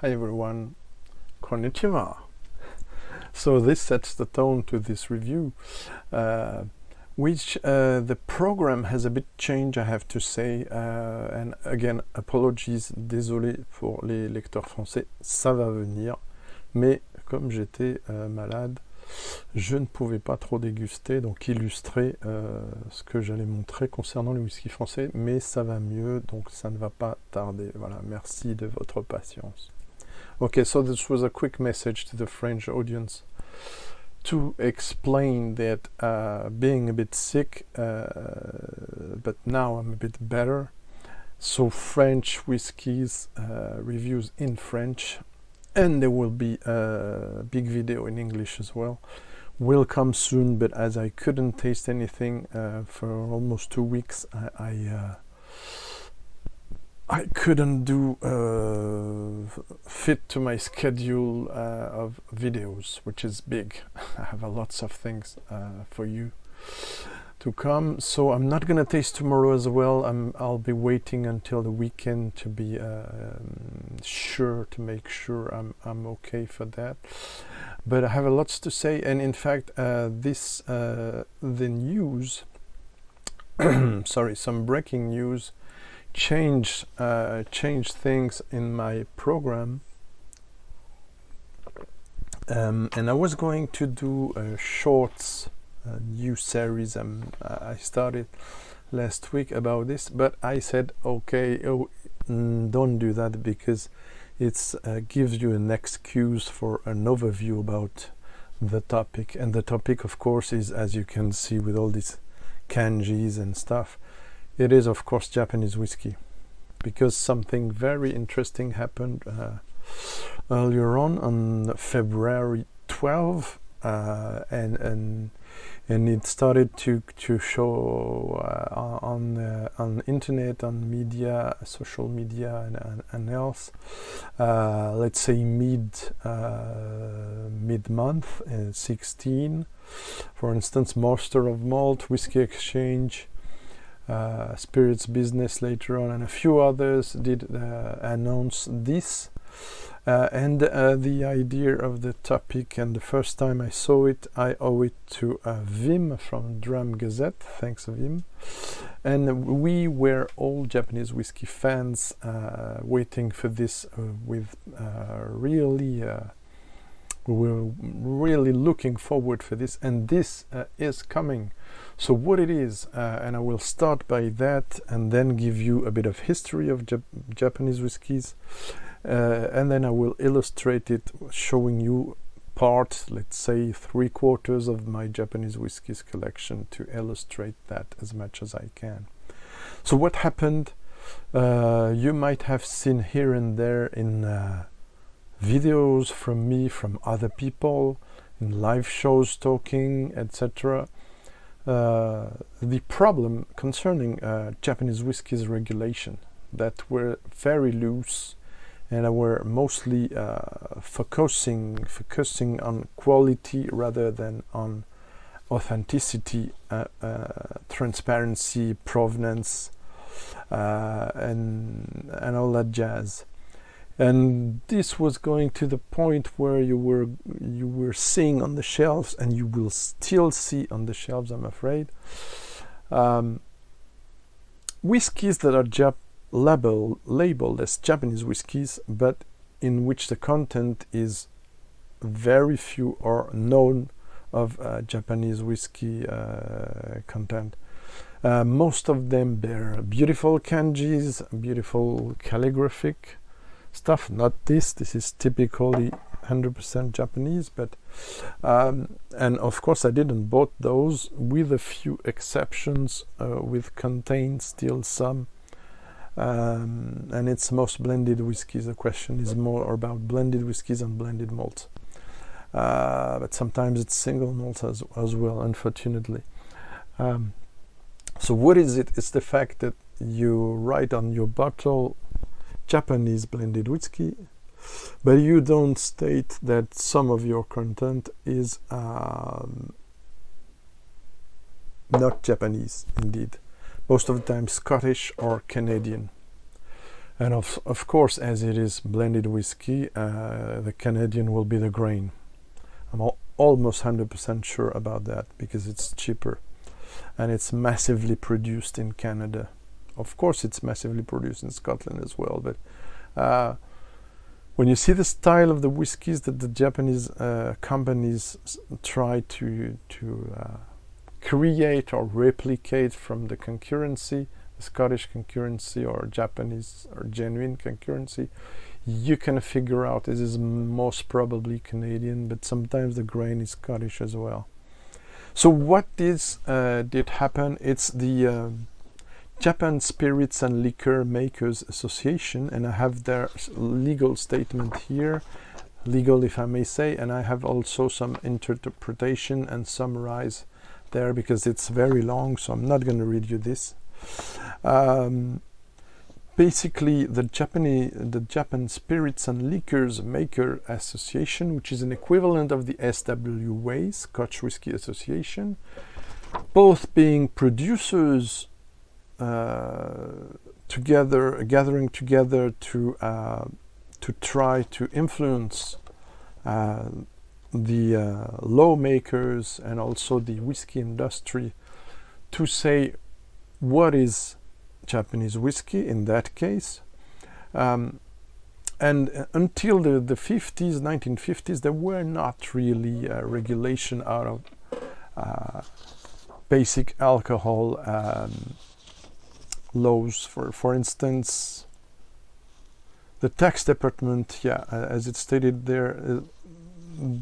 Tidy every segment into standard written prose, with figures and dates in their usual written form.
Hi everyone, konnichiwa. So this sets the tone to this review, which the program has a bit changed, I have to say, and again, apologies, désolé pour les lecteurs français, ça va venir, mais comme j'étais malade, je ne pouvais pas trop déguster, donc illustrer ce que j'allais montrer concernant les whisky français, mais ça va mieux, donc ça ne va pas tarder. Voilà, merci de votre patience. Okay, so this was a quick message to the French audience to explain that being a bit sick, but now I'm a bit better. So French whiskies reviews in French, and there will be a big video in English as well. Will come soon, but as I couldn't taste anything for almost 2 weeks, I couldn't do fit to my schedule of videos, which is big. I have lots of things for you to come, so I'm not gonna taste tomorrow as well. I'll be waiting until the weekend to be sure to make sure I'm okay for that. But I have a lot to say, and in fact, the news, sorry, some breaking news. Change things in my program, and I was going to do a shorts new series I started last week about this, but I said okay, don't do that, because it gives you an excuse for an overview about the topic, and the topic of course is, as you can see with all these kanjis and stuff, it is of course Japanese whiskey, because something very interesting happened earlier on February 12, and it started to show on internet, on media, social media, and else. Let's say mid-month, 16. For instance, Master of Malt, Whiskey Exchange, Spirits Business later on, and a few others did announce this, and the idea of the topic, and the first time I saw it, I owe it to Wim from Dram Gazette. Thanks, Wim. And we were all Japanese whiskey fans waiting for this with really we were really looking forward for this, and this is coming. So what it is, and I will start by that, and then give you a bit of history of Japanese whiskies, and then I will illustrate it, showing you part, let's say 3/4 of my Japanese whiskies collection, to illustrate that as much as I can. So what happened, you might have seen here and there in videos from me, from other people, in live shows talking, etc. The problem concerning Japanese whiskies regulation, that were very loose, and were mostly focusing on quality rather than on authenticity, transparency, provenance, and all that jazz. And this was going to the point where you were seeing on the shelves, and you will still see on the shelves, I'm afraid, whiskies that are labeled as Japanese whiskies, but in which the content is very few or known of Japanese whiskey content. Most of them bear beautiful kanjis, beautiful calligraphic stuff. Not this is typically 100% Japanese, but and of course I didn't bought those, with a few exceptions, with contain still some, and it's most blended whiskies. The question is more about blended whiskies and blended malts, but sometimes it's single malts as well, unfortunately. So what is it? It's the fact that you write on your bottle Japanese blended whiskey, but you don't state that some of your content is not Japanese, indeed. Most of the time Scottish or Canadian. And of course, as it is blended whiskey, the Canadian will be the grain. I'm almost 100% sure about that, because it's cheaper and it's massively produced in Canada. Of course, it's massively produced in Scotland as well, but when you see the style of the whiskies that the Japanese companies try to create or replicate from the concurrency, the Scottish concurrency or Japanese or genuine concurrency, you can figure out this is most probably Canadian, but sometimes the grain is Scottish as well. So what did happen? It's the Japan Spirits and Liquor Makers Association, and I have their legal statement here, legal if I may say, and I have also some interpretation and summarize there because it's very long, so I'm not going to read you this. Basically, the Japan Spirits and Liquors Maker Association, which is an equivalent of the SWA, Scotch Whisky Association, both being producers gathering together to try to influence the lawmakers and also the whiskey industry to say what is Japanese whiskey in that case. And until the 1950s, there were not really regulation out of basic alcohol laws. For instance, the tax department, as it stated there,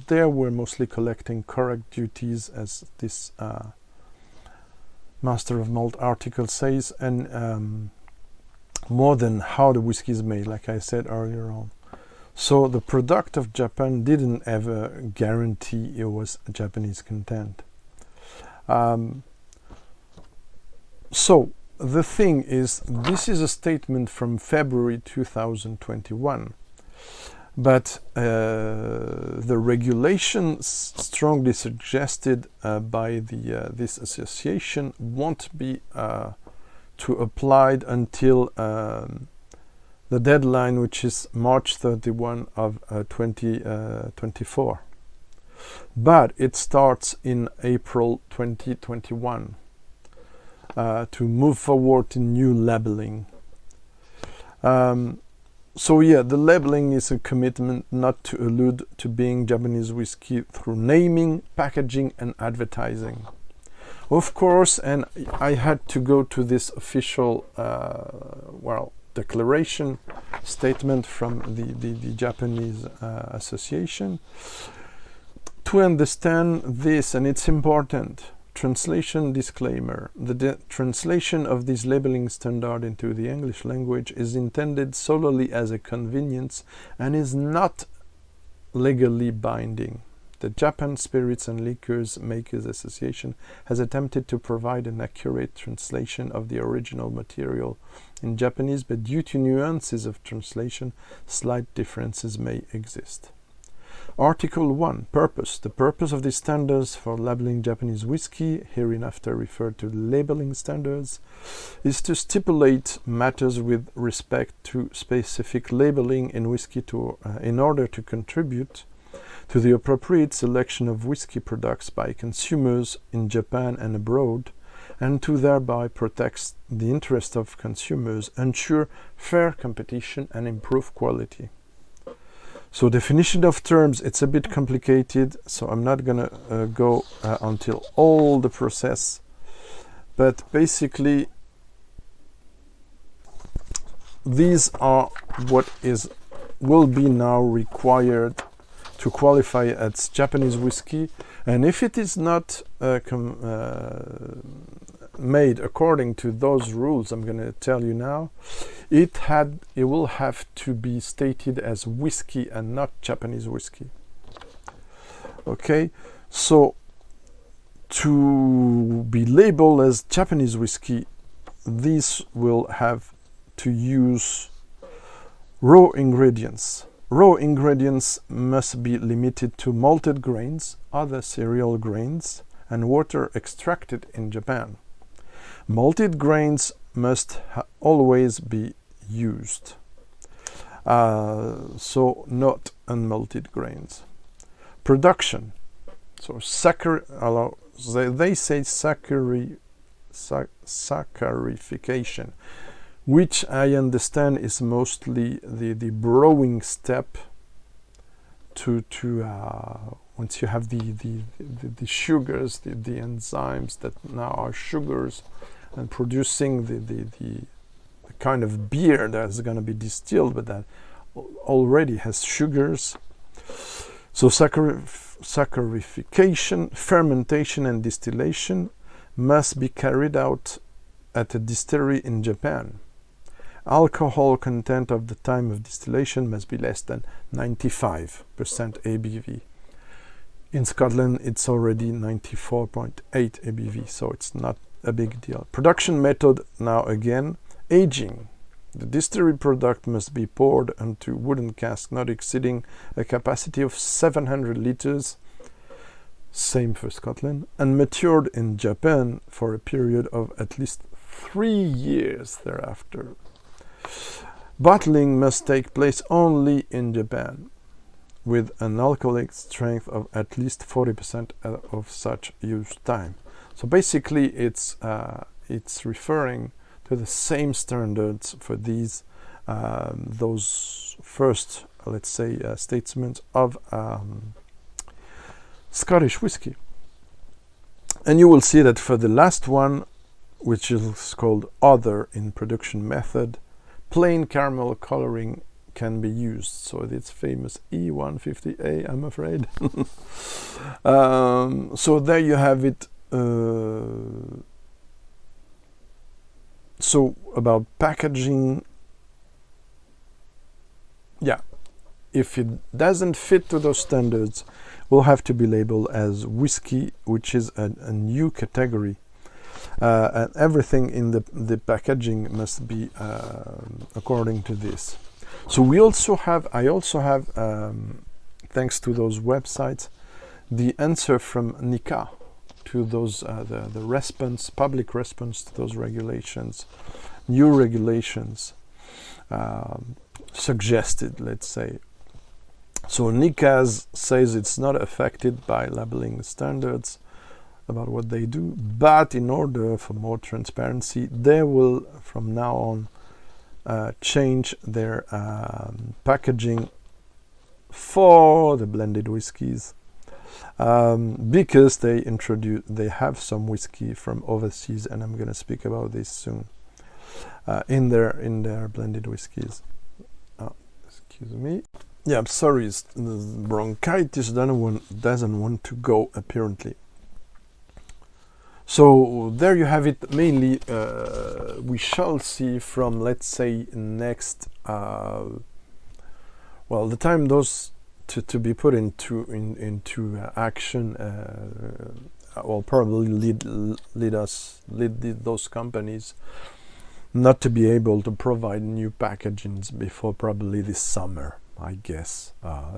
they were mostly collecting correct duties, as this Master of Malt article says, and more than how the whiskey is made, like I said earlier on. So the product of Japan didn't ever guarantee it was Japanese content. So the thing is, this is a statement from February 2021. But the regulations strongly suggested by this association won't be to applied until the deadline, which is March 31 of 2024. But it starts in April 2021 to move forward to new labeling. So the labeling is a commitment not to allude to being Japanese whiskey through naming, packaging and advertising. Of course, and I had to go to this official declaration statement from the Japanese Association to understand this, and it's important. Translation disclaimer. The translation of this labeling standard into the English language is intended solely as a convenience and is not legally binding. The Japan Spirits and Liquors Makers Association has attempted to provide an accurate translation of the original material in Japanese, but due to nuances of translation, slight differences may exist. Article 1. Purpose. The purpose of the standards for labeling Japanese whiskey, hereinafter referred to labeling standards, is to stipulate matters with respect to specific labeling in whiskey in order to contribute to the appropriate selection of whiskey products by consumers in Japan and abroad, and to thereby protect the interest of consumers, ensure fair competition and improve quality. So definition of terms, it's a bit complicated, so I'm not gonna go until all the process, but basically these are what will be now required to qualify as Japanese whiskey, and if it is not made according to those rules I'm going to tell you now, it will have to be stated as whiskey and not Japanese whiskey. Okay, so to be labeled as Japanese whiskey, these will have to use raw ingredients. Raw ingredients must be limited to malted grains, other cereal grains, and water extracted in Japan. Malted grains must always be used. so not unmalted grains. Production, so they say saccharification, which I understand is mostly the brewing step to once you have the sugars, the enzymes that now are sugars, and producing the kind of beer that's going to be distilled, but that already has sugars. So saccharification, fermentation, and distillation must be carried out at a distillery in Japan. Alcohol content of the time of distillation must be less than 95% ABV. In Scotland, it's already 94.8 ABV, so it's not a big deal. Production method, now again, aging. The distillery product must be poured into wooden cask not exceeding a capacity of 700 liters, same for Scotland, and matured in Japan for a period of at least 3 years thereafter. Bottling must take place only in Japan, with an alcoholic strength of at least 40% of such use time. So basically, it's referring to the same standards for these those first, let's say, statements of Scottish whiskey. And you will see that for the last one, which is called Other in production method, plain caramel coloring can be used. So it's famous E150A, I'm afraid. So there you have it. So about packaging, yeah, if it doesn't fit to those standards, will have to be labeled as whiskey, which is a new category. And everything in the packaging must be according to this. So I also have, thanks to those websites, the answer from NICA to those the response, public response to those regulations, new regulations suggested, let's say. So NICA says it's not affected by labeling standards about what they do, but in order for more transparency, they will from now on change their packaging for the blended whiskies, because they have some whiskey from overseas, and I'm going to speak about this soon, in their blended whiskies. Excuse me. Yeah, I'm sorry, the bronchitis doesn't want to go, apparently. So there you have it. Mainly, we shall see from, let's say, next, the time those to be put into action will probably lead those companies not to be able to provide new packagings before probably this summer, I guess,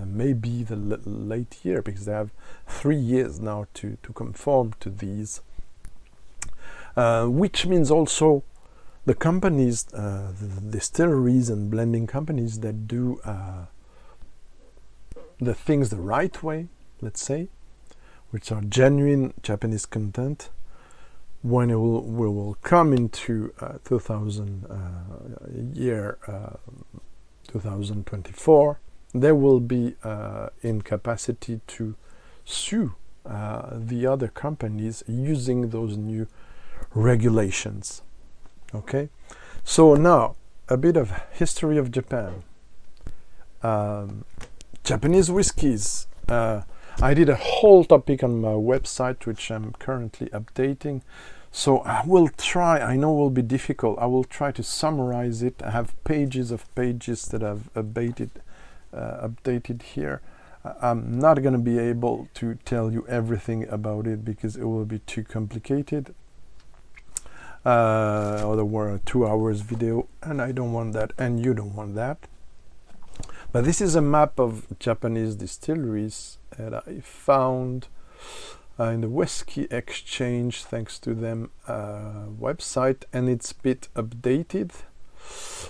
maybe the late year, because they have 3 years now to conform to these. Which means also the companies, the distilleries and blending companies that do the things the right way, let's say, which are genuine Japanese content, when we will come into 2024, they will be in capacity to sue the other companies using those new regulations. Okay, so now a bit of history of Japan. Japanese whiskies. I did a whole topic on my website, which I'm currently updating. So I will try, I know it will be difficult, I will try to summarize it. I have pages of pages that I've updated here. I'm not going to be able to tell you everything about it because it will be too complicated. Or there were a 2 hours video, and I don't want that, and you don't want that. But this is a map of Japanese distilleries that I found in the Whiskey Exchange, thanks to them website, and it's a bit updated.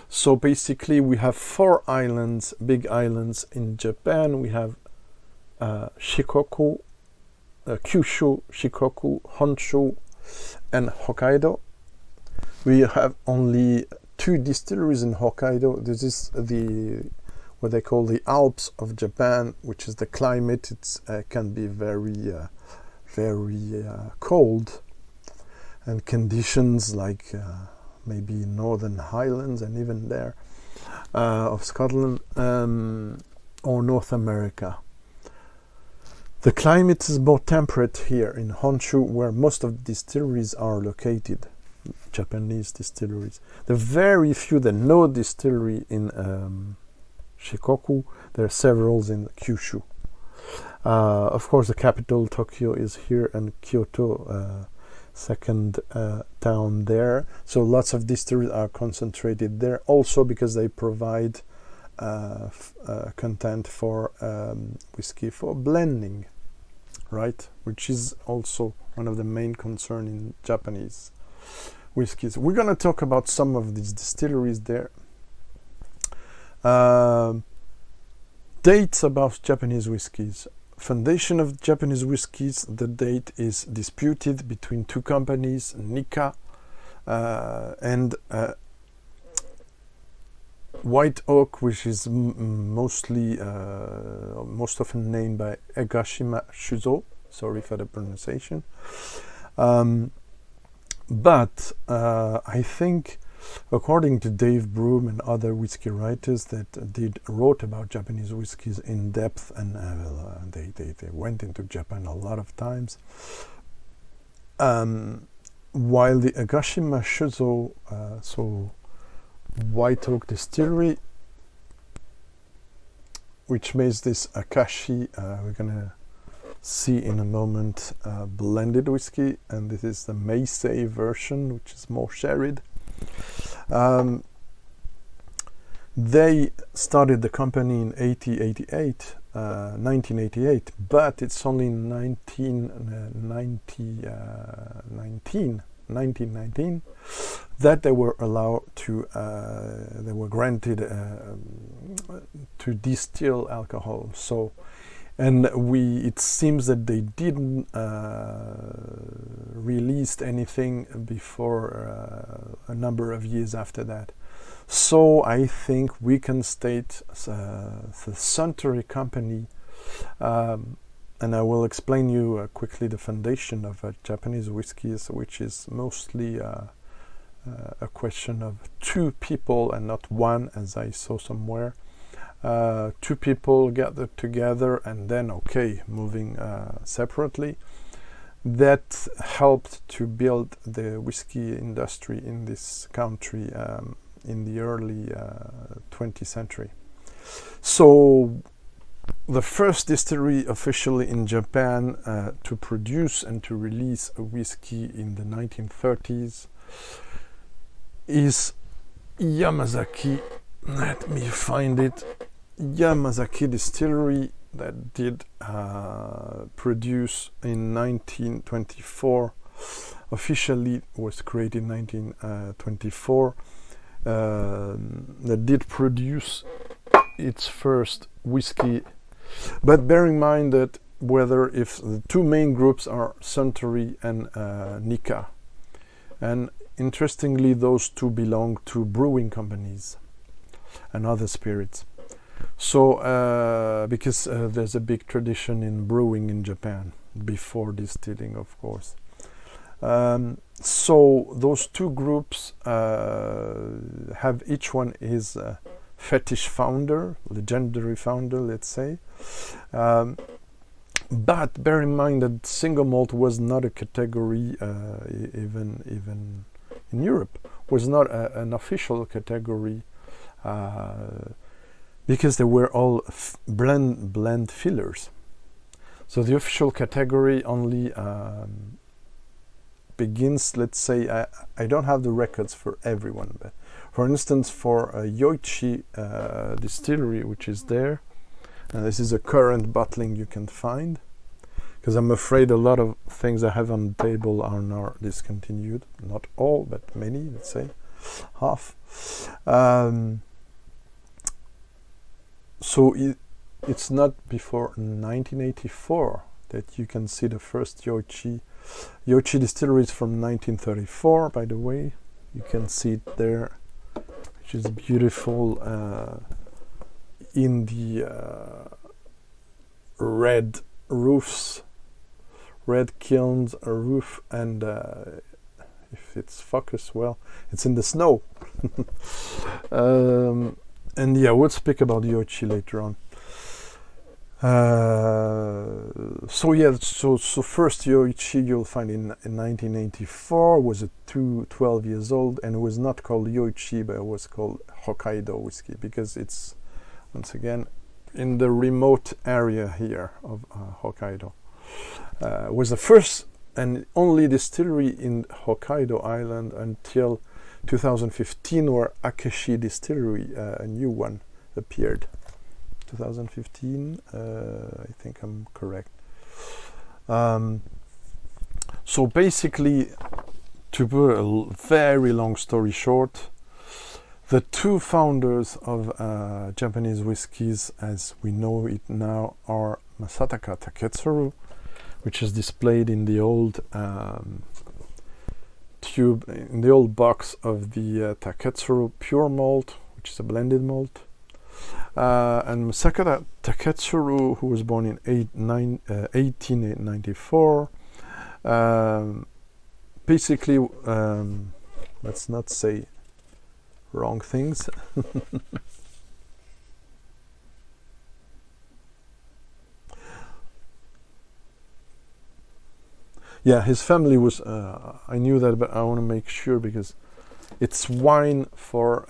So basically we have 4 islands, big islands in Japan. We have Shikoku, Kyushu, Shikoku, Honshu, and Hokkaido. We have only 2 distilleries in Hokkaido. This is what they call the Alps of Japan, which is the climate. It can be very cold, and conditions like maybe Northern Highlands and even there of Scotland or North America. The climate is more temperate here in Honshu, where most of the distilleries are located, Japanese distilleries. There are very few, there are no distillery in Shikoku. There are several in Kyushu. Of course, the capital, Tokyo, is here, and Kyoto, second town there. So lots of distilleries are concentrated there, also because they provide content for whiskey for blending, right? Which is also one of the main concern in Japanese whiskies. We're going to talk about some of these distilleries there. Dates about Japanese whiskies. Foundation of Japanese whiskies, the date is disputed between 2 companies, Nikka and White Oak, which is most often named by Egashima Shuzo. Sorry for the pronunciation. But I think, according to Dave Broom and other whiskey writers that wrote about Japanese whiskies in depth, and they went into Japan a lot of times, while the Egashima Shuzo, so White Oak Distillery, which makes this Akashi, we're gonna see in a moment, blended whiskey, and this is the Meisei version, which is more sherried. They started the company in 1988, but it's only in 1919 that they were allowed to, they were granted to distill alcohol. So, and it seems that they didn't release anything before a number of years after that. So I think we can state the Suntory company, and I will explain you quickly the foundation of Japanese whiskies, which is mostly a question of 2 people and not one, as I saw somewhere. 2 people gathered together and then moving separately. That helped to build the whiskey industry in this country in the early 20th century. So the first distillery officially in Japan to produce and to release a whiskey in the 1930s is Yamazaki. Let me find it. Yamazaki Distillery, that did produce in 1924. Officially was created in 1924. That did produce its first whiskey. But bear in mind that if the 2 main groups are Suntory and Nikka. And interestingly, those 2 belong to brewing companies and other spirits. So, because there's a big tradition in brewing in Japan, before distilling, of course. So those 2 groups have each one his fetish founder, legendary founder, let's say. But bear in mind that single malt was not a category, even in Europe, was not an official category, because they were all blend fillers. So the official category only begins, let's say, I don't have the records for everyone, but for instance, for Yoichi Distillery, which is there, this is a current bottling you can find, because I'm afraid a lot of things I have on the table are now discontinued. Not all, but many, let's say. half. So it's not before 1984 that you can see the first Yoichi Distilleries from 1934, by the way. You can see it there, which is beautiful in the red roofs, red kilns roof, and if it's focused well, it's in the snow. And yeah, we'll speak about Yoichi later on. So first Yoichi you'll find in 1984 was 12 years old, and it was not called Yoichi, but it was called Hokkaido whiskey, because it's, once again, in the remote area here of Hokkaido. Was the first and only distillery in Hokkaido Island until 2015, where Akechi Distillery, a new one, appeared. 2015, I think I'm correct. So basically, to put a very long story short, the two founders of Japanese whiskies, as we know it now, are Masataka Taketsuru, which is displayed in the old tube, in the old box of the Taketsuru Pure Malt, which is a blended malt. And Masataka Taketsuru, who was born in 1894, basically, let's not say wrong things. Yeah, his family was, I knew that, but I want to make sure, because it's wine for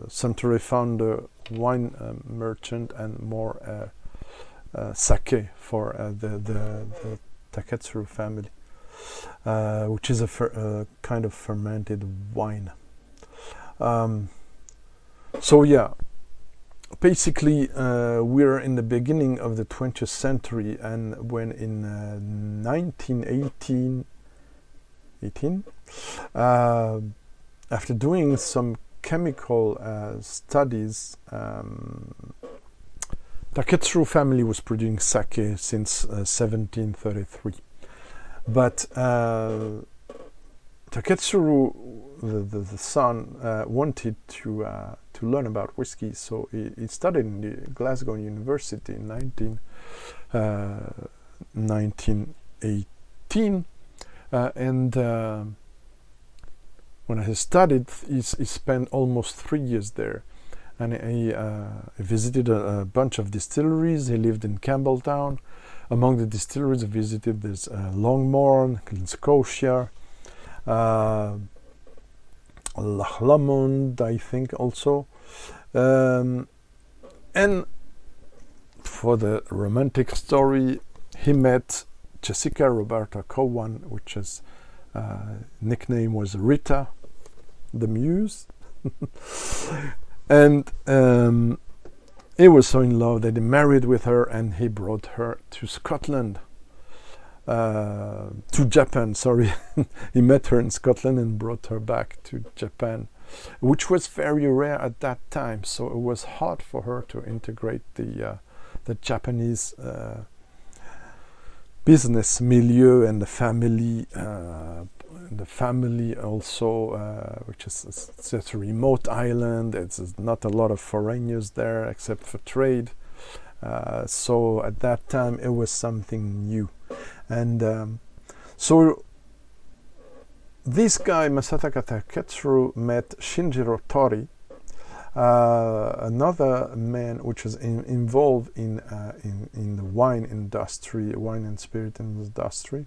Suntory founder, wine merchant, and more sake for the Taketsuru family, which is a kind of fermented wine. So yeah, basically we're in the beginning of the 20th century, and when in 1918, after doing some chemical studies, Taketsuru family was producing sake since 1733. But Taketsuru, the son, wanted to learn about whiskey, so he studied in the Glasgow University in 1918, and when he studied, he spent almost 3 years there, and he visited a bunch of distilleries. He lived in Campbelltown. Among the distilleries he visited, there's Longmorn, Scotia, Lachlamond, I think, also. And for the romantic story, he met Jessica Roberta Cowan, which his nickname was Rita, the Muse. And he was so in love that he married with her, and he brought her to Scotland. To Japan, sorry. He met her in Scotland and brought her back to Japan, which was very rare at that time, so it was hard for her to integrate the Japanese business milieu and the family also, which is such a remote island. It's not a lot of foreigners there except for trade. So at that time it was something new. And so this guy, Masataka Taketsuru, met Shinjiro Tori, another man which was involved in the wine industry, wine and spirit industry.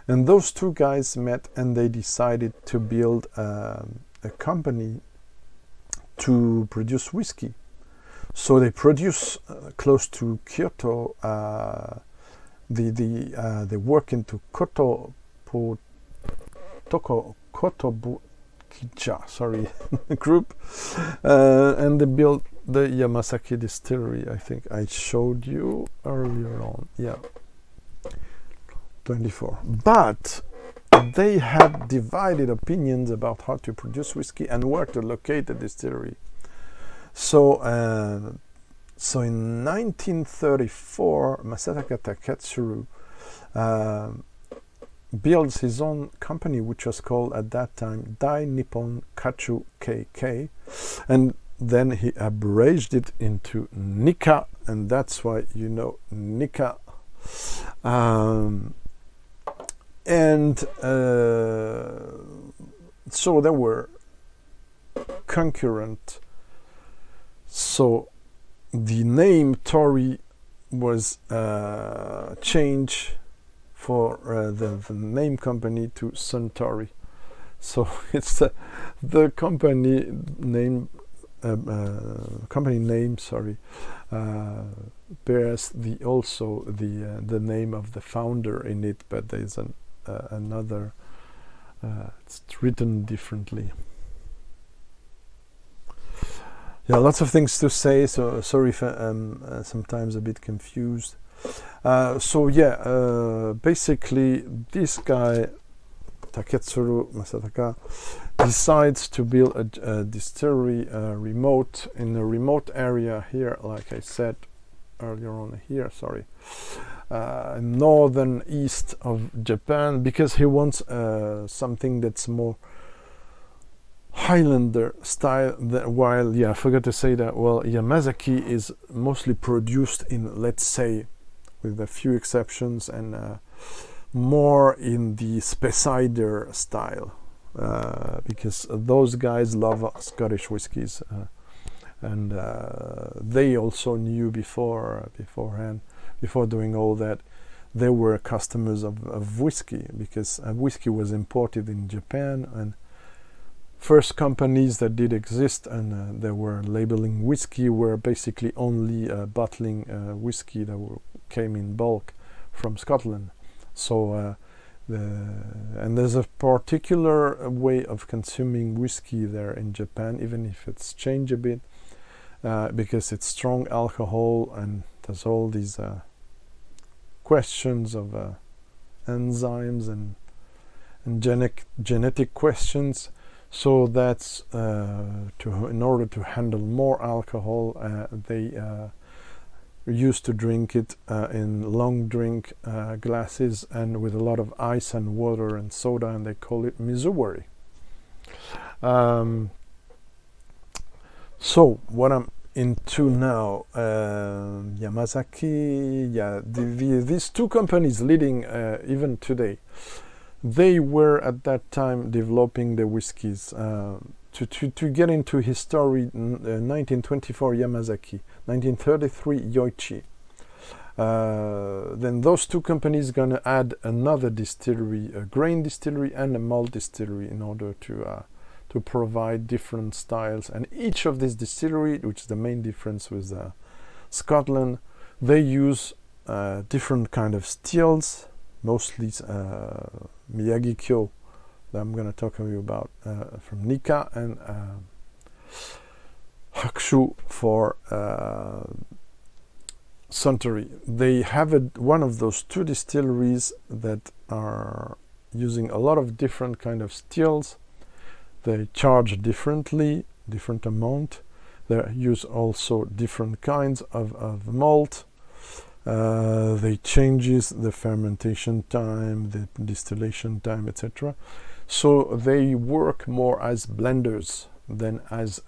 And those two guys met, and they decided to build a company to produce whiskey. So they produce close to Kyoto. They work into Kotobukiya, sorry, group, and they built the Yamasaki Distillery. I think I showed you earlier on. Yeah, 24. But they had divided opinions about how to produce whiskey and where to locate the distillery. So in 1934, Masataka Taketsuru builds his own company, which was called at that time Dai Nippon Kachu KK, and then he abridged it into Nikka, and that's why you know Nikka. So there were concurrent. So the name Torii was changed for the name company to Suntory. So it's the company name. Company name, bears the name of the founder in it, but there's another. It's written differently. Yeah, lots of things to say. So sorry if I'm sometimes a bit confused. Basically, this guy Taketsuru Masataka decides to build a distillery in a remote area here, like I said earlier on here, northern east of Japan, because he wants something that's more Highlander style. While, I forgot to say that, Yamazaki is mostly produced in, let's say, with a few exceptions, and more in the Speyside style, because those guys love Scottish whiskies, and they also knew beforehand, before doing all that, they were customers of whiskey, because whiskey was imported in Japan, and first companies that did exist and they were labeling whiskey were basically only bottling whiskey that came in bulk from Scotland. So and there's a particular way of consuming whiskey there in Japan, even if it's changed a bit, because it's strong alcohol and there's all these questions of enzymes and genetic questions. So that's in order to handle more alcohol, they used to drink it in long drink glasses and with a lot of ice and water and soda, and they call it mizuwari. So what I'm into now, Yamazaki, these two companies leading even today, they were at that time developing the whiskies. To get into history, 1924 Yamazaki, 1933 Yoichi. Then those two companies gonna add another distillery, a grain distillery and a malt distillery, in order to provide different styles. And each of these distilleries, which is the main difference with Scotland, they use different kind of stills, mostly Miyagi-Kyo, that I'm going to talk to you about, from Nikka, and Hakushu for Suntory. They have one of those two distilleries that are using a lot of different kind of stills. They charge differently, different amount. They use also different kinds of malt. They changes the fermentation time, the distillation time, etc. So they work more as blenders than as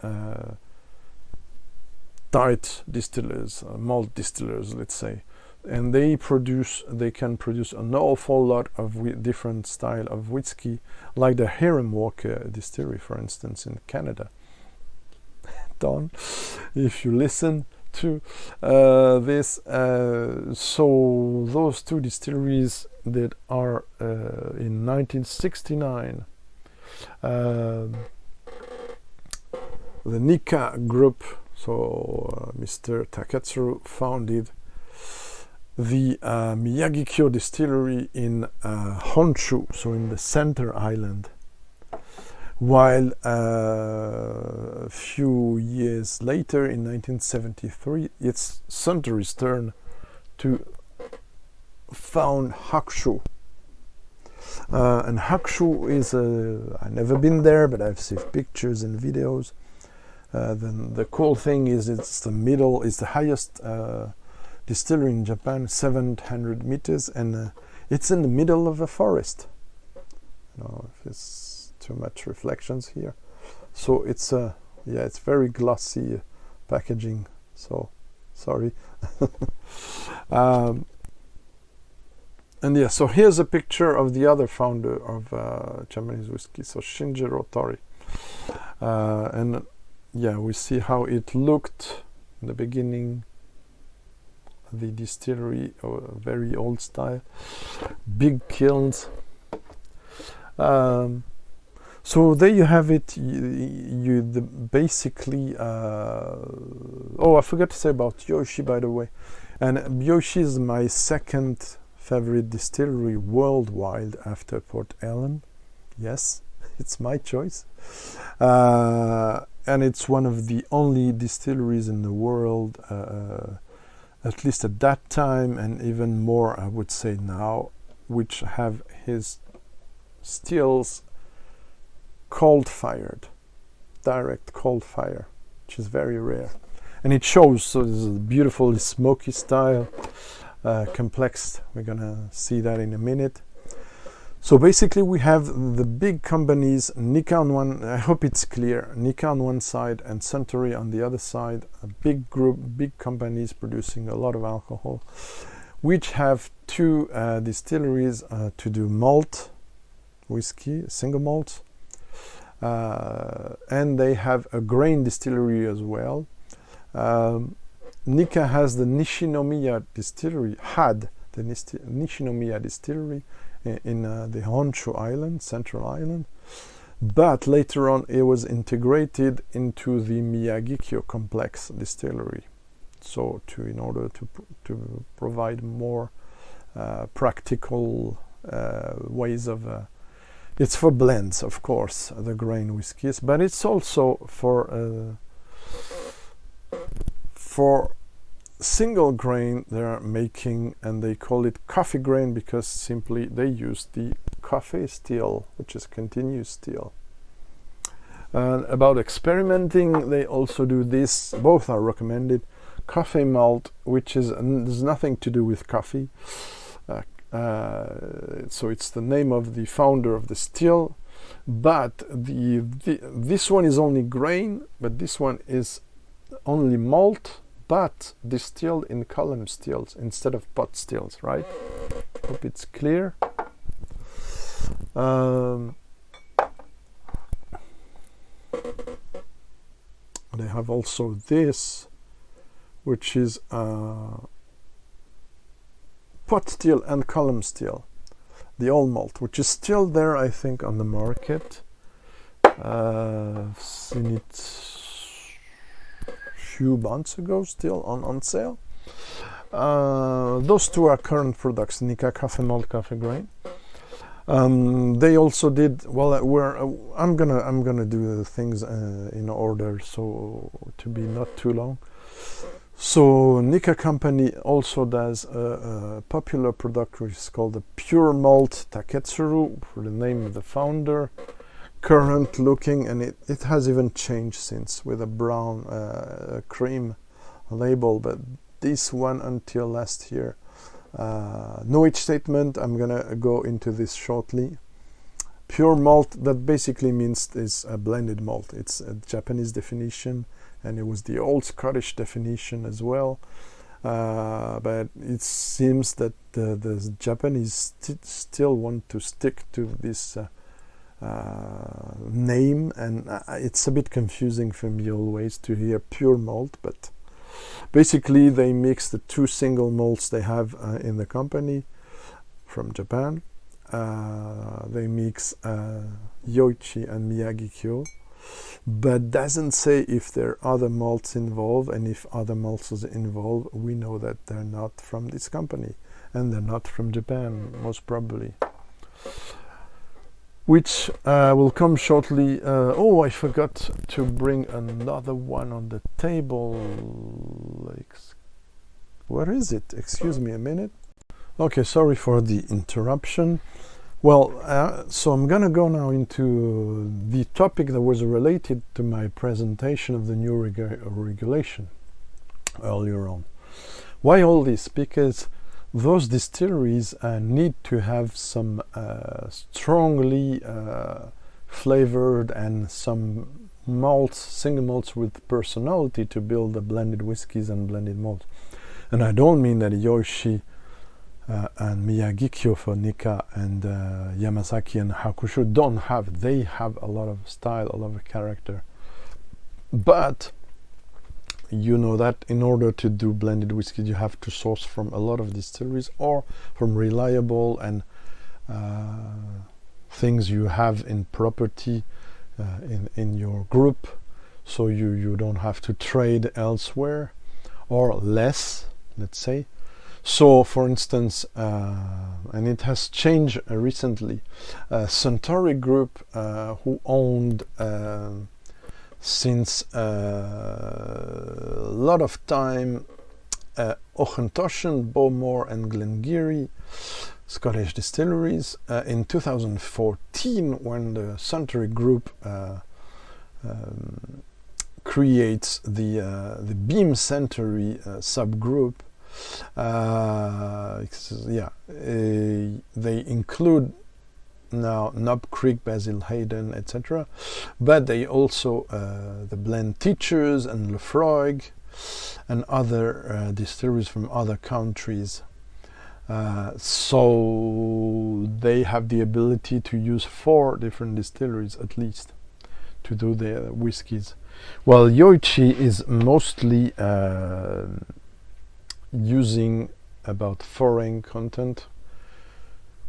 tight distillers, malt distillers, let's say. And they can produce an awful lot of different style of whiskey, like the Hiram Walker distillery, for instance, in Canada. Don, if you listen to this, so those two distilleries that are in 1969, the Nikka group, so Mr. Taketsuru founded the Miyagi-Kyo distillery in Honshu, so in the center island, while a few years later, in 1973, it's Suntory's turn to found Hakushu. And Hakushu is I've never been there, but I've seen pictures and videos. Then the cool thing is it's the highest distillery in Japan, 700 meters, and it's in the middle of a forest. I don't know if it's too much reflections here. So it's it's very glossy packaging. So sorry. And so here's a picture of the other founder of Japanese whiskey, so Shinjiro Tori. And we see how it looked in the beginning. The distillery, very old style, big kilns. So there you have it. Basically. I forgot to say about Yoshi, by the way. And Yoshi is my second favorite distillery worldwide after Port Ellen. Yes, it's my choice. And it's one of the only distilleries in the world, at least at that time, and even more, I would say now, which have his stills cold-fired, direct cold fire, which is very rare. And it shows, so this is a beautiful smoky style, complex. We're gonna see that in a minute. So basically we have the big companies, Nikka on one, I hope it's clear, Nikka on one side and Suntory on the other side, a big group, big companies producing a lot of alcohol, which have two distilleries to do malt whiskey, single malt, and they have a grain distillery as well. Nikka has the Nishinomiya distillery, had the Nishinomiya distillery in the Honshu Island, Central Island, but later on it was integrated into the Miyagikyo complex distillery. So in order to provide more practical ways of it's for blends, of course, the grain whiskies, but it's also for single grain they are making, and they call it coffee grain because simply they use the coffee still, which is continuous still. About experimenting, they also do this, both are recommended, coffee malt, which is there's nothing to do with coffee. So it's the name of the founder of the still, but this one is only grain, but this one is only malt, but distilled in column stills instead of pot stills, right? Hope it's clear. They have also this, which is pot still and column still, the old malt, which is still there, I think, on the market. Seen it few months ago, still on sale. Those two are current products, Nikka coffee malt, coffee grain. They also did I'm gonna do the things in order, so to be not too long. So Nikka company also does a popular product which is called the pure malt Taketsuru, for the name of the founder. Current looking, and it has even changed since, with a brown cream label, but this one until last year, no age statement. I'm gonna go into this shortly. Pure malt, that basically means is a blended malt. It's a Japanese definition, and it was the old Scottish definition as well, but it seems that the Japanese still want to stick to this name, and it's a bit confusing for me always to hear pure malt, but basically they mix the two single malts they have in the company from Japan. They mix Yoichi and Miyagikyo, but doesn't say if there are other malts involved, and if other malts are involved, we know that they're not from this company, and they're not from Japan, most probably. Which will come shortly. I forgot to bring another one on the table. Where is it? Excuse me a minute. Okay, sorry for the interruption. Well, so I'm gonna go now into the topic that was related to my presentation of the new regulation earlier on. Why all this? Because those distilleries need to have some strongly flavored and some malts, single malts with personality to build the blended whiskies and blended malts. And I don't mean that Yoshi and Miyagikyo for Nikka and Yamazaki and Hakushu don't have. They have a lot of style, a lot of character. But you know that in order to do blended whiskey, you have to source from a lot of distilleries or from reliable and things you have in property in your group, so you don't have to trade elsewhere or less, let's say. So, for instance, and it has changed recently, Suntory Group, who owned since a lot of time Auchentoshan, Bowmore and Glengarry Scottish distilleries, in 2014, when the Suntory Group creates the Beam Century subgroup, they include now Knob Creek, Basil Hayden, etc. But they also the Blend Teachers and Lefroy and other distilleries from other countries. So they have the ability to use 4 different distilleries at least to do their whiskies. Well, Yoichi is mostly using about foreign content.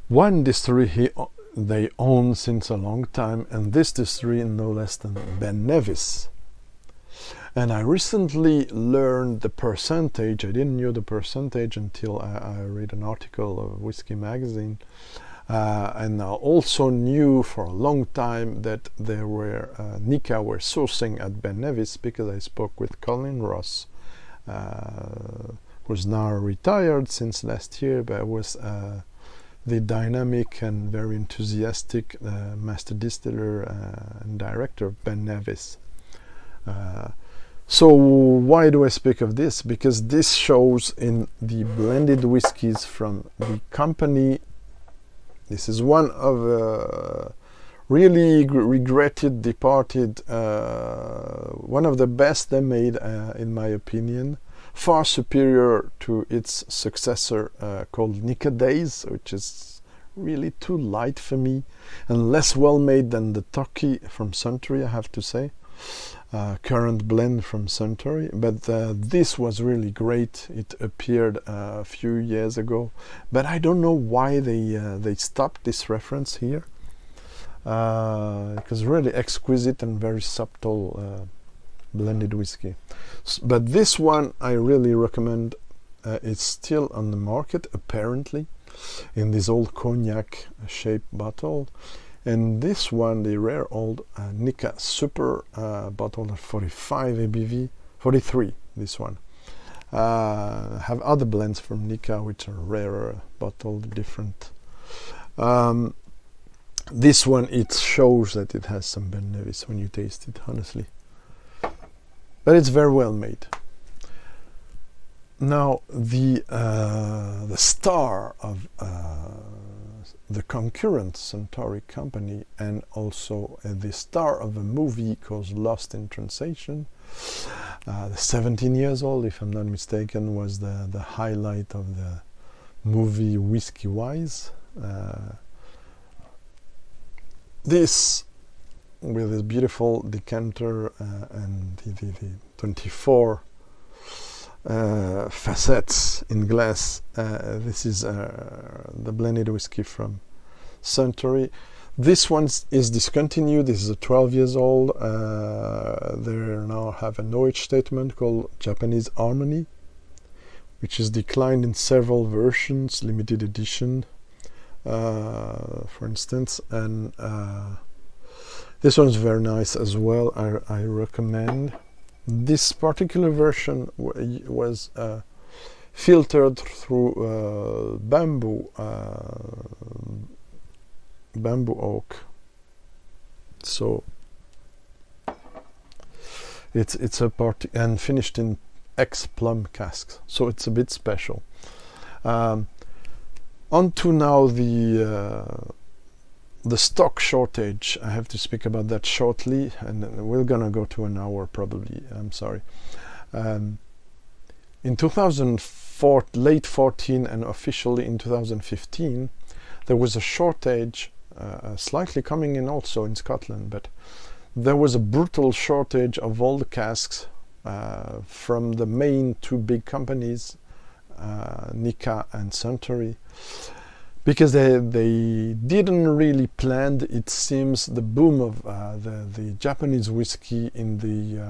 One distillery they own since a long time, and this distillery no less than Ben Nevis. And I recently learned the percentage. I didn't know the percentage until I read an article of Whiskey Magazine, and I also knew for a long time that there were Nikka were sourcing at Ben Nevis, because I spoke with Colin Ross, who's now retired since last year, but was the dynamic and very enthusiastic master distiller and director of Ben Nevis. So why do I speak of this? Because this shows in the blended whiskies from the company. This is one of really regretted, departed, one of the best they made, in my opinion, far superior to its successor called Nikka Days, which is really too light for me and less well made than the Toki from Suntory, I have to say. Current blend from Suntory, but this was really great. It appeared a few years ago, but I don't know why they stopped this reference here. It was really exquisite and very subtle blended whiskey. But this one I really recommend. It's still on the market apparently in this old cognac shaped bottle. And this one, the rare old Nikka Super bottle of 45 ABV, 43 this one. Have other blends from Nikka which are rarer, bottled different. This one, it shows that it has some Ben Nevis when you taste it, honestly. But it's very well made. Now the star of the concurrent Suntory company, and also the star of a movie called Lost in Translation, the 17 years old, if I'm not mistaken, was the highlight of the movie Whiskey Wise. This, with this beautiful decanter and the 24 facets in glass. This is the blended whiskey from Suntory. This one is discontinued. This is a 12 years old. They now have an OH statement called Japanese Harmony, which is declined in several versions, limited edition, for instance. And this one is very nice as well. I recommend. This particular version was filtered through bamboo bamboo oak. So it's a part, and finished in ex-plum casks. So it's a bit special. On to now the stock shortage. I have to speak about that shortly, and we're gonna go to an hour probably. I'm sorry. In 2004, late 14, and officially in 2015, there was a shortage, slightly coming in also in Scotland, but there was a brutal shortage of all the casks from the main two big companies, Nikka and Suntory, because they didn't really plan, it seems, the boom of the Japanese whiskey in the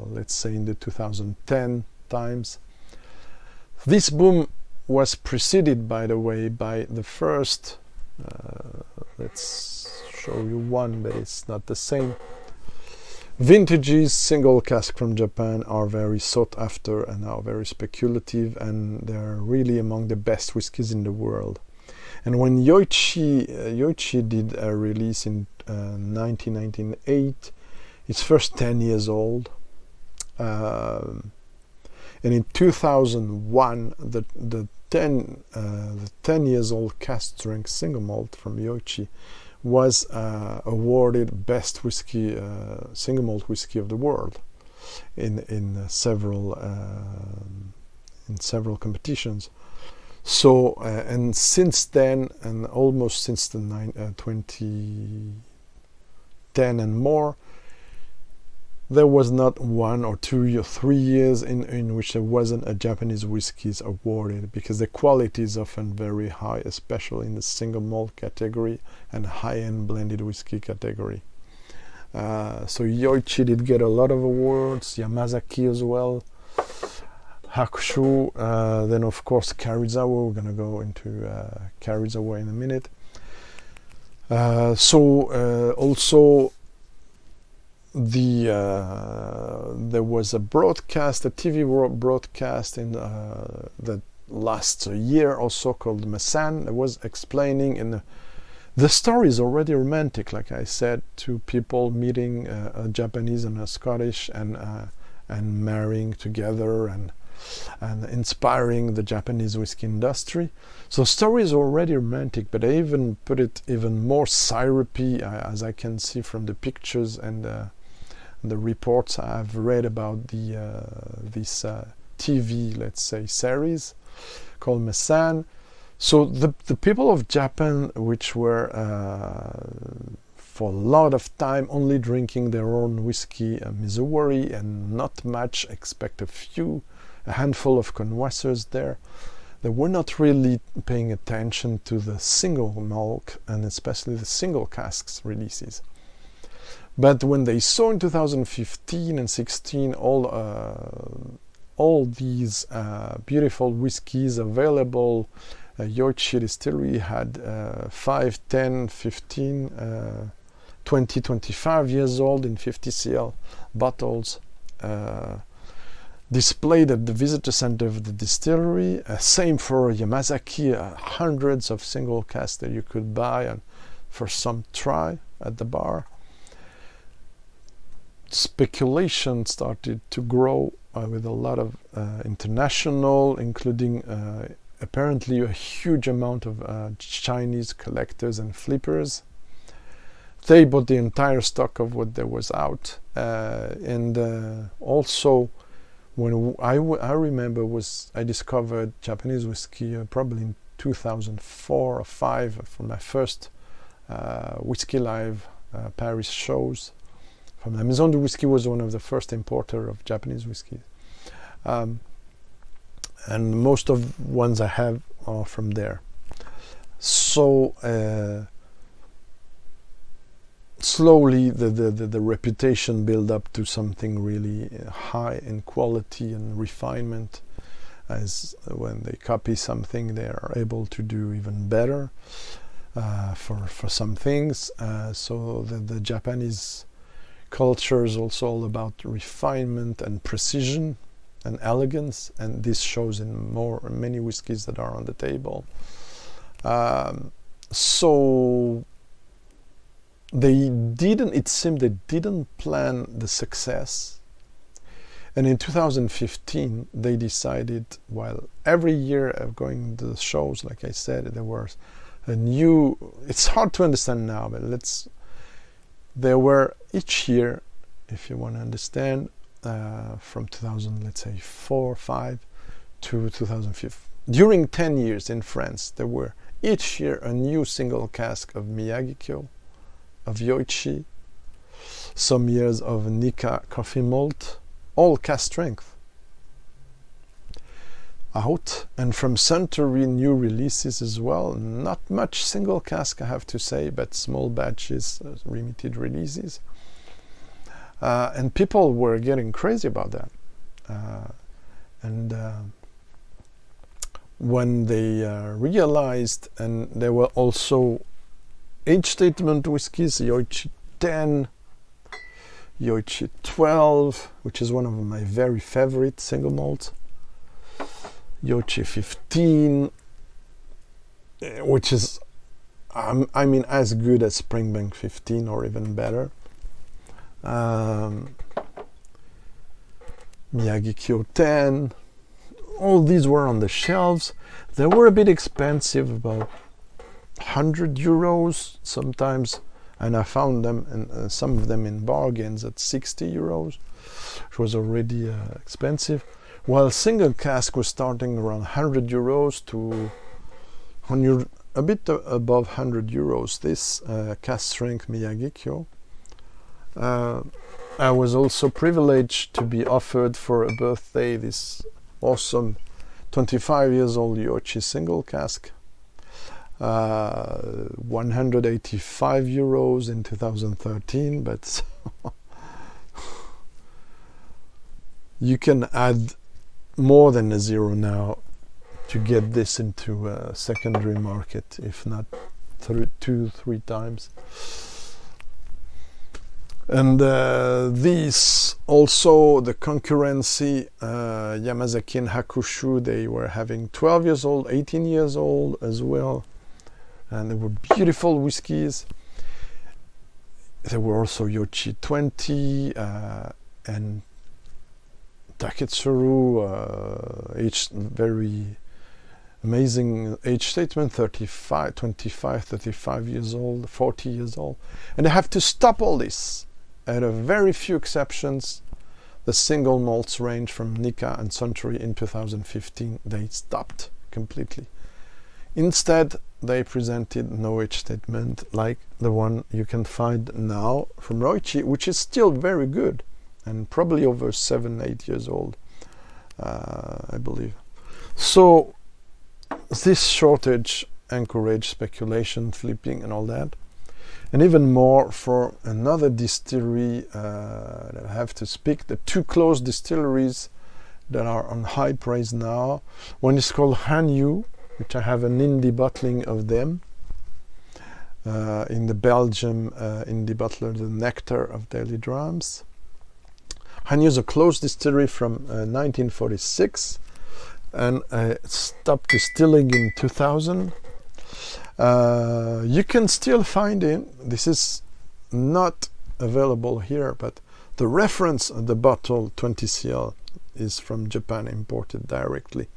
let's say in the 2010 times. This boom was preceded, by the way, by the first let's show you one, but it's not the same. Vintages single cask from Japan are very sought after and are very speculative, and they're really among the best whiskies in the world. And when Yoichi did a release in 1998, it's first 10 years old, and in 2001 the 10 years old cask strength single malt from Yoichi was awarded best whiskey, single malt whiskey of the world in several competitions. So and since then, and almost since the 2010 and more, there was not 1 or 2 or 3 years in which there wasn't a Japanese whiskies awarded, because the quality is often very high, especially in the single malt category and high-end blended whiskey category. So Yoichi did get a lot of awards, Yamazaki as well, Hakushu, then of course Karizawa. We're gonna go into Karizawa in a minute. Also there was a broadcast, a TV broadcast in that lasts a year or so, called Masan. That was explaining, and the story is already romantic, like I said, to people meeting a Japanese and a Scottish and marrying together and inspiring the Japanese whiskey industry. So story is already romantic, but I even put it even more syrupy, as I can see from the pictures and the reports I've read about this TV, let's say, series called Masan. So the people of Japan, which were for a lot of time only drinking their own whiskey, Missouri, and not much, except a handful of connoisseurs there, they were not really paying attention to the single malt and especially the single casks releases. But when they saw in 2015 and 16 all these beautiful whiskies available, Yoichi Distillery had 5, 10, 15, 20, 25 years old in 50 cl bottles displayed at the visitor center of the distillery. Same for Yamazaki, hundreds of single casks that you could buy and for some try at the bar. Speculation started to grow with a lot of international, including apparently a huge amount of Chinese collectors and flippers. They bought the entire stock of what there was out, and also when I remember I discovered Japanese whiskey probably in 2004 or 5 for my first Whiskey Live Paris shows. From la Maison du Whisky was one of the first importer of Japanese whiskey, and most of ones I have are from there. So slowly the reputation built up to something really high in quality and refinement, as when they copy something they are able to do even better for some things. So the Japanese culture is also all about refinement and precision and elegance, and this shows in many whiskies that are on the table. So it seemed they didn't plan the success. And in 2015, they decided, well, every year of going to the shows, like I said, there was a new, it's hard to understand now, but there were each year, if you want to understand, from 2000, let's say 4, 5 to 2005. During 10 years in France, there were each year a new single cask of Miyagi-Kyo, of Yoichi, some years of Nikka coffee malt, all cask strength. Out, and from Suntory new releases as well. Not much single cask, I have to say, but small batches, limited releases. And people were getting crazy about that. When they realized, and there were also age statement whiskies, Yoichi 10, Yoichi 12, which is one of my very favorite single malts, Yoichi 15, which is, I mean, as good as Springbank 15 or even better. Miyagi-Kyo 10. All these were on the shelves. They were a bit expensive, about 100 euros sometimes, and I found them, and some of them in bargains at 60 euros, which was already expensive. While single cask was starting around 100 euros to a bit above 100 euros. This cask strength Miyagi-Kyo. I was also privileged to be offered for a birthday this awesome 25 years old Yoichi single cask, 185 euros in 2013, but you can add more than a zero now to get this into a secondary market, if not 2-3 times. And these also, the concurrency, Yamazaki and Hakushu, they were having 12 years old, 18 years old as well, and they were beautiful whiskies. There were also Yoichi 20 and Taketsuru, each very amazing age statement, 25, 35 years old, 40 years old. And they have to stop all this. At a very few exceptions, the single malts range from Nikka and Suntory in 2015, they stopped completely. Instead, they presented no age statement like the one you can find now from Yoichi, which is still very good and probably over 7-8 years old, I believe. So this shortage encouraged speculation, flipping and all that. And even more for another distillery that I have to speak, the two close distilleries that are on high praise now. One is called Hanyu, which I have an indie bottling of them in the Belgium indie bottler, the Nectar of Daily Drams. Hanyu is a closed distillery from 1946 and stopped distilling in 2000. You can still find it. This is not available here, but the reference of the bottle 20 cl is from Japan, imported directly.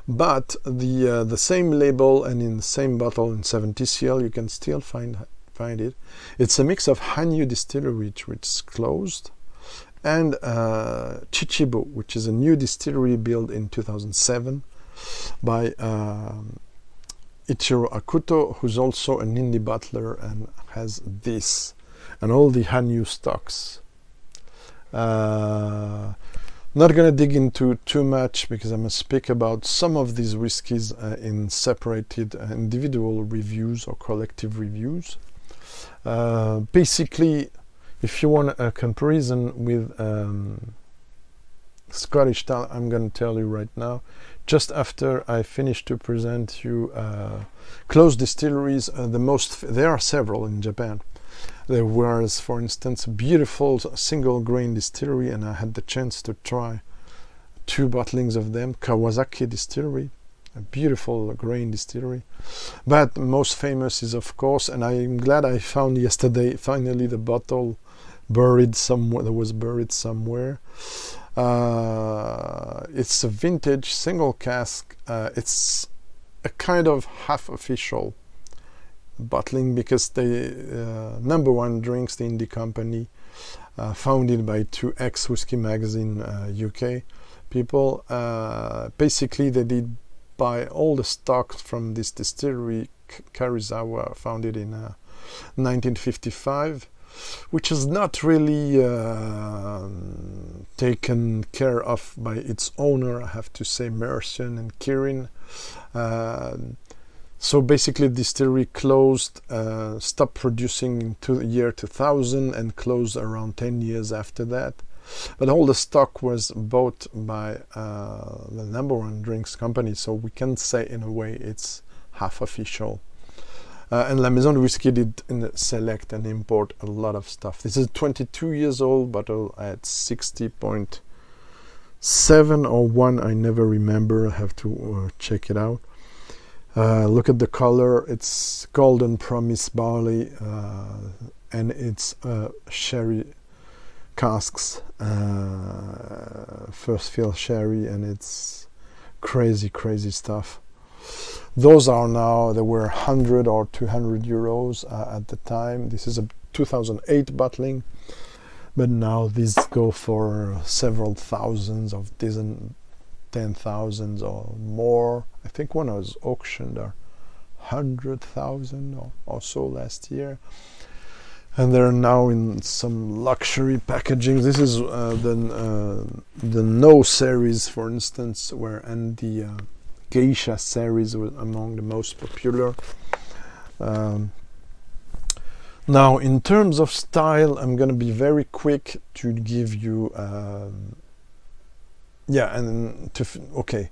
But the same label and in the same bottle in 70 cl you can still find it. It's a mix of Hanyu Distillery, which is closed, and Chichibu, which is a new distillery built in 2007 by Ichiro Akuto, who's also an indie bottler and has this and all the Hanyu stocks. Not going to dig into too much because I'm going to speak about some of these whiskies in separated individual reviews or collective reviews. Basically, if you want a comparison with Scottish style, I'm going to tell you right now. Just after I finish to present you closed distilleries, there are several in Japan. There was, for instance, a beautiful single grain distillery, and I had the chance to try 2 bottlings of them. Kawasaki Distillery, a beautiful grain distillery. But most famous is, of course, and I'm glad I found yesterday finally the bottle buried somewhere. That was buried somewhere. It's a vintage single cask. It's a kind of half official bottling, because the Number One Drinks, the indie company, founded by two ex-Whiskey Magazine UK people, basically they did buy all the stocks from this distillery, Karizawa, founded in 1955, which is not really taken care of by its owner, I have to say, Mercian and Kirin. So basically the distillery closed, stopped producing in the year 2000 and closed around 10 years after that. But all the stock was bought by the Number One Drinks company, so we can say in a way it's half official. And La Maison de Whisky did select and import a lot of stuff. This is a 22 years old bottle at 60.7 or 1, I never remember, I have to check it out. Look at the color, it's Golden Promise barley, and it's sherry casks, first fill sherry, and it's crazy stuff. Those are now, they were 100 or 200 euros at the time. This is a 2008 bottling, but now these go for several thousands of dozen, 10,000 or more. I think one was auctioned at 100,000 or so last year. And they're now in some luxury packaging. This is the No series, for instance, and the Geisha series was among the most popular. Now, in terms of style, I'm going to be very quick to give you. Okay.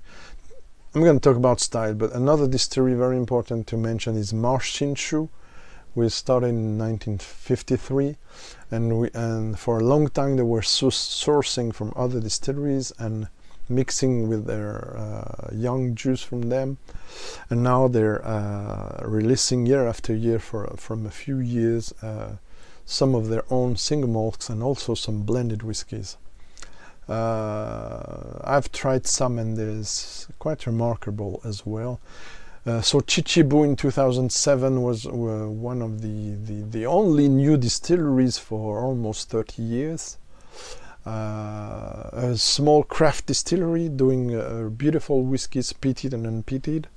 I'm going to talk about style, but another distillery very important to mention is Marshinshu. We started in 1953, and for a long time they were sourcing from other distilleries and mixing with their young juice from them, and now they're releasing year after year from a few years some of their own single malts and also some blended whiskies. I've tried some, and it's quite remarkable as well. So Chichibu in 2007 was one of the only new distilleries for almost 30 years. A small craft distillery doing beautiful whiskies, peated and unpeated.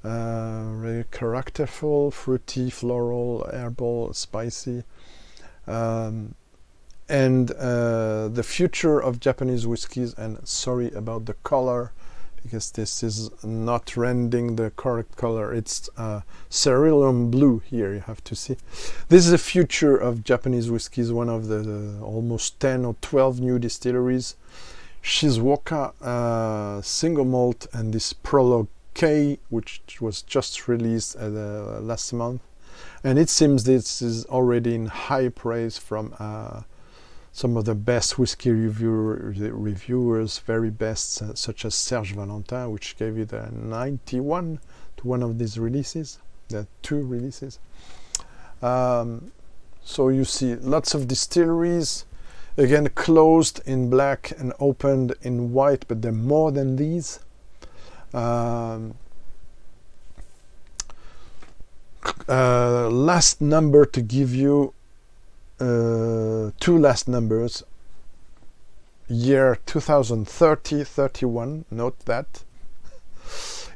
Very characterful, fruity, floral, herbal, spicy. And the future of Japanese whiskies, and sorry about the color, because this is not rendering the correct color. It's cerulean blue here, you have to see. This is the future of Japanese whiskies, one of the almost 10 or 12 new distilleries. Shizuoka single malt, and this Prologue K, which was just released last month. And it seems this is already in high praise from some of the best whiskey reviewers, very best, such as Serge Valentin, which gave it a 91 to one of these releases, the two releases. So you see lots of distilleries, again closed in black and opened in white, but they're more than these. Last number to give you, two last numbers. Year 2030-31, note that.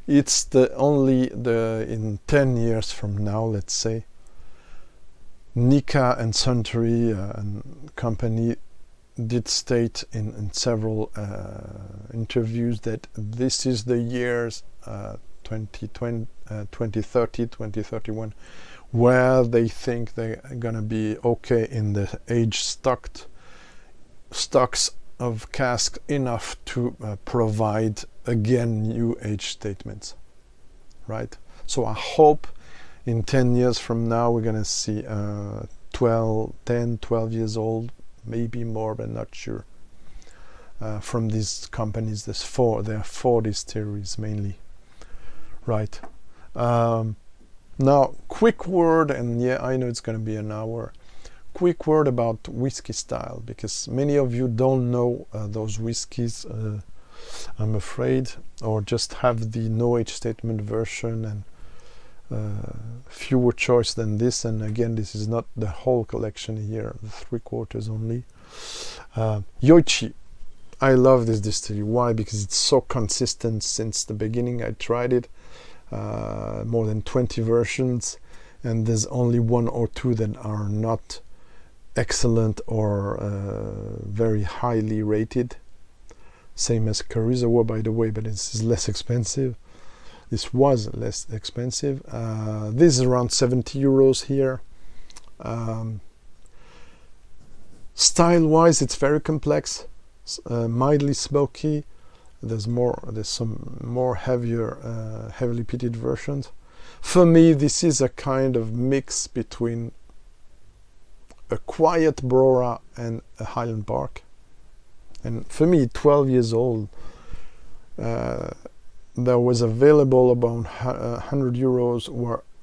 It's in 10 years from now, let's say, Nikka and Suntory and company did state in several interviews that this is the years 2030, 2031, where they think they're gonna be okay in the age stocks of cask enough to provide again new age statements, right? So I hope in 10 years from now we're gonna see 12 years old, maybe more, but not sure, from these companies. There are four distilleries mainly. Right. Now, quick word, and yeah, I know it's going to be an hour. Quick word about whiskey style, because many of you don't know those whiskeys, I'm afraid, or just have the no age statement version and fewer choice than this. And again, this is not the whole collection here, the 3/4 only. Yoichi. I love this distillery. Why? Because it's so consistent since the beginning. I tried it, more than 20 versions, and there's only one or two that are not excellent or very highly rated. Same as Kurizawa, by the way, but this is less expensive. This was less expensive. This is around 70 euros here. Style-wise, it's very complex, mildly smoky. There's some more heavier, heavily peated versions. For me, this is a kind of mix between a quiet Brora and a Highland Park. And for me, 12 years old, that was available about 100 euros,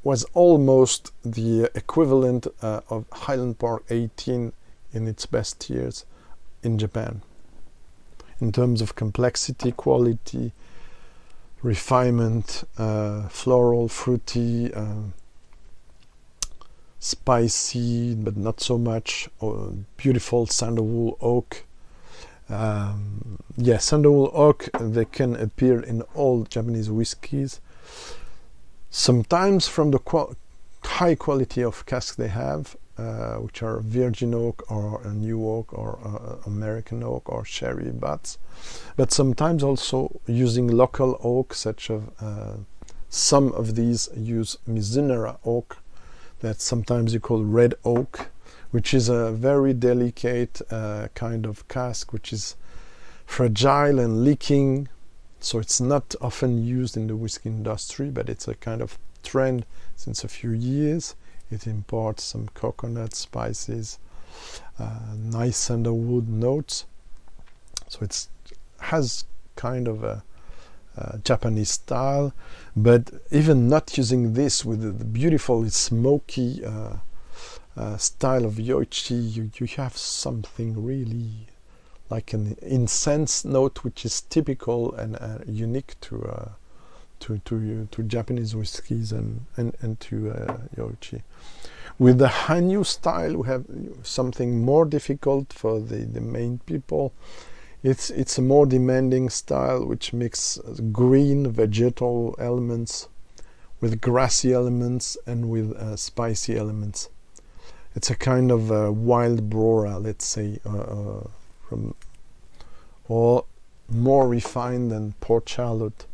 was almost the equivalent of Highland Park 18 in its best years in Japan. In terms of complexity, quality, refinement, floral, fruity, spicy, but not so much, beautiful sandalwood oak. Sandalwood oak, they can appear in all Japanese whiskies. Sometimes from the high quality of casks they have, which are virgin oak or a new oak or American oak or sherry butts, but sometimes also using local oak, such as some of these use Mizunara oak, that sometimes you call red oak, which is a very delicate kind of cask, which is fragile and leaking, so it's not often used in the whiskey industry, but it's a kind of trend since a few years. It imports some coconut spices, nice sandalwood notes, so it has kind of a Japanese style. But even not using this with the beautiful smoky style of Yoichi, you have something really like an incense note, which is typical and unique to Japanese whiskies and to Yoichi. With the Hanyu style, we have something more difficult for the main people. It's a more demanding style, which mixes green vegetal elements with grassy elements and with spicy elements. It's a kind of wild Brora, let's say, or more refined than Port Charlotte.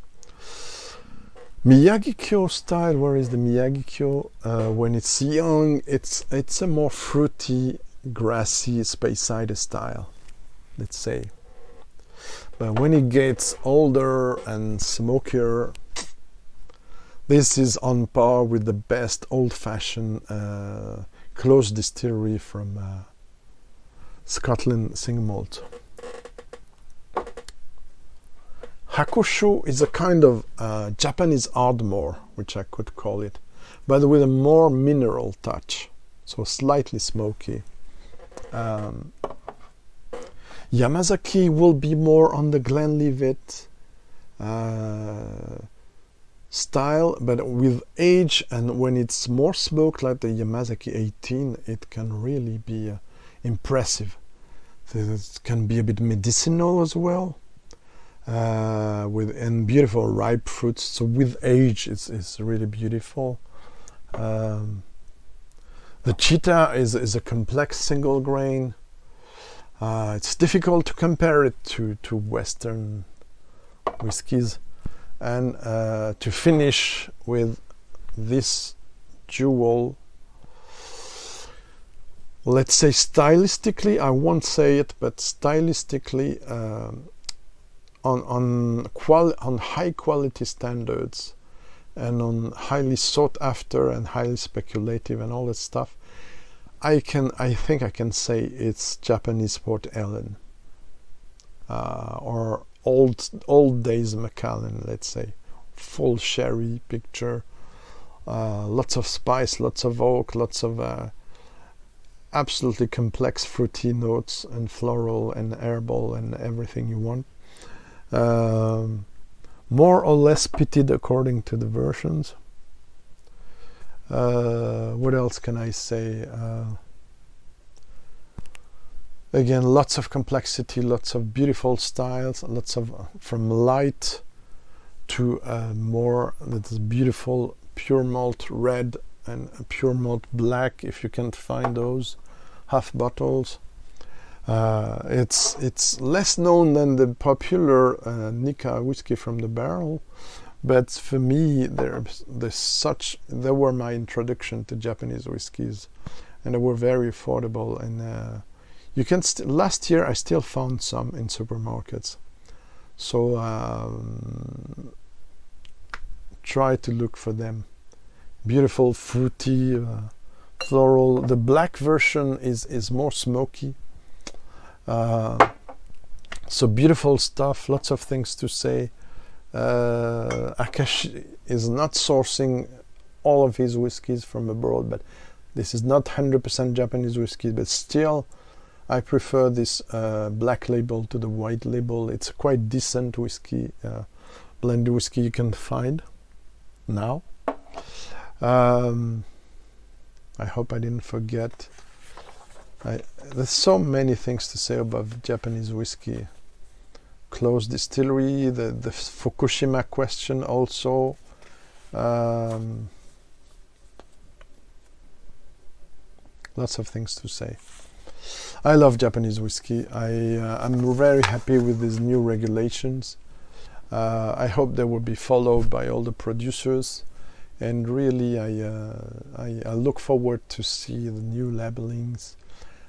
Miyagi-Kyo style, where is the Miyagi-Kyo? When it's young, it's a more fruity, grassy, Speyside style, let's say. But when it gets older and smokier, this is on par with the best old-fashioned closed distillery from Scotland single malt. Hakushu is a kind of Japanese Ardmore, which I could call it, but with a more mineral touch, so slightly smoky. Yamazaki will be more on the Glenlivet style, but with age, and when it's more smoked like the Yamazaki 18, it can really be impressive. It can be a bit medicinal as well, and beautiful ripe fruits. So with age, it's really beautiful. The Cheetah is a complex single grain. It's difficult to compare it to Western whiskies. And to finish with this jewel, let's say stylistically, I won't say it, but stylistically, on high quality standards and on highly sought after and highly speculative and all that stuff, I think I can say it's Japanese Port Ellen, or old days Macallan, let's say, full sherry picture, lots of spice, lots of oak, lots of absolutely complex fruity notes and floral and herbal and everything you want. More or less pitted according to the versions. What else can I say? Again, lots of complexity, lots of beautiful styles, lots of from light to more that is beautiful pure malt red and pure malt black, if you can find those half bottles. It's less known than the popular Nikka whiskey from the barrel, but for me they were my introduction to Japanese whiskies, and they were very affordable. And you can last year I still found some in supermarkets, so try to look for them. Beautiful fruity, floral. The black version is more smoky. So beautiful stuff, lots of things to say. Akashi is not sourcing all of his whiskies from abroad, but this is not 100% Japanese whiskey, but still I prefer this black label to the white label. It's a quite decent whiskey, blended whiskey you can find now. I hope I didn't forget. There's so many things to say about Japanese whiskey. Closed distillery, the Fukushima question also. Lots of things to say. I love Japanese whiskey. I'm very happy with these new regulations. I hope they will be followed by all the producers. And really, I look forward to see the new labelings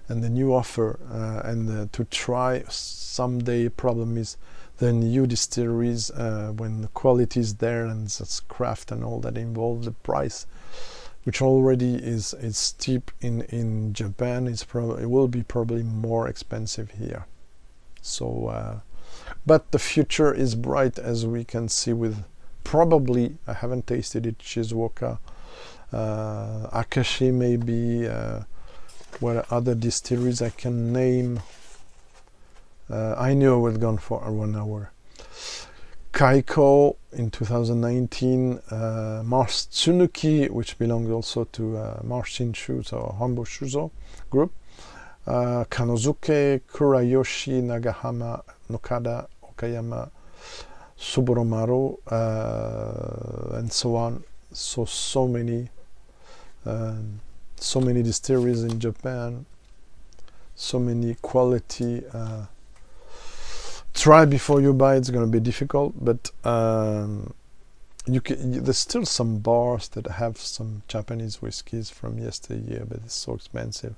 and the new offer, and to try someday. Problem is the new distilleries, when the quality is there and it's craft and all that involved, the price, which already is steep in Japan, it will be probably more expensive here. So, but the future is bright, as we can see with probably, I haven't tasted it, Shizuoka, Akashi maybe. What other distilleries I can name? I knew I would gone for 1 hour. Kaiko in 2019, Mars Tsunuki, which belongs also to Marshin Shuzo or Hombo Shuzo group, Kanozuke, Kurayoshi, Nagahama, Nokada, Okayama, Suboromaru, and so on. So many distilleries in Japan, so many quality. Try before you buy. It's going to be difficult, but there's still some bars that have some Japanese whiskies from yesteryear, but it's so expensive.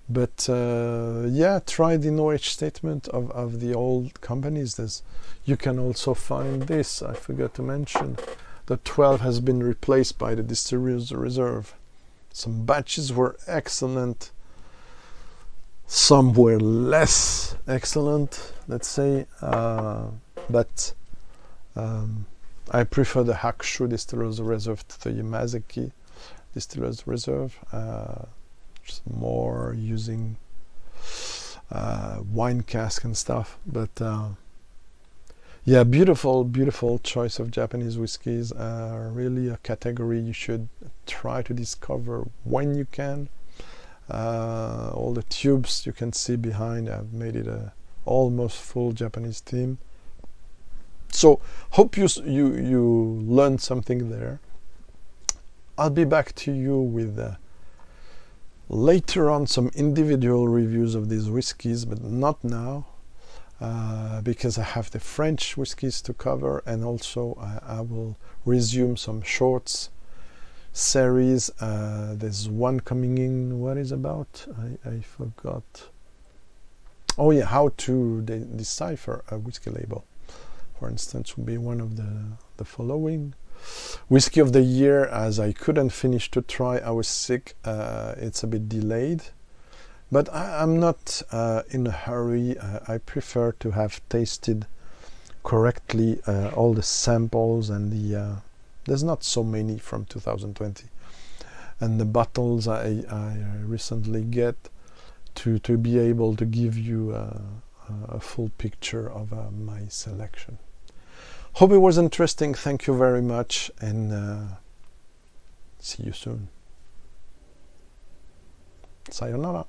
But yeah, try the knowledge statement of the old companies. You can also find this. I forgot to mention. The 12 has been replaced by the Distilleries Reserve. Some batches were excellent. Some were less excellent, let's say. But I prefer the Hakushu Distillers Reserve to the Yamazaki Distillers Reserve. Just more using wine cask and stuff. But yeah, beautiful choice of Japanese whiskies. Really a category you should try to discover when you can. All the tubes you can see behind, I've made it a almost full Japanese theme. So hope you learned something there. I'll be back to you with later on some individual reviews of these whiskies, but not now. Because I have the French whiskies to cover, and also I will resume some shorts series. There's one coming in. What is about? I forgot. Oh yeah, how to decipher a whiskey label, for instance, would be one of the following. Whiskey of the year, as I couldn't finish to try. I was sick. It's a bit delayed. But I'm not in a hurry. I prefer to have tasted correctly all the samples and the there's not so many from 2020, and the bottles I recently get to be able to give you a full picture of my selection. Hope it was interesting. Thank you very much, and see you soon. Sayonara.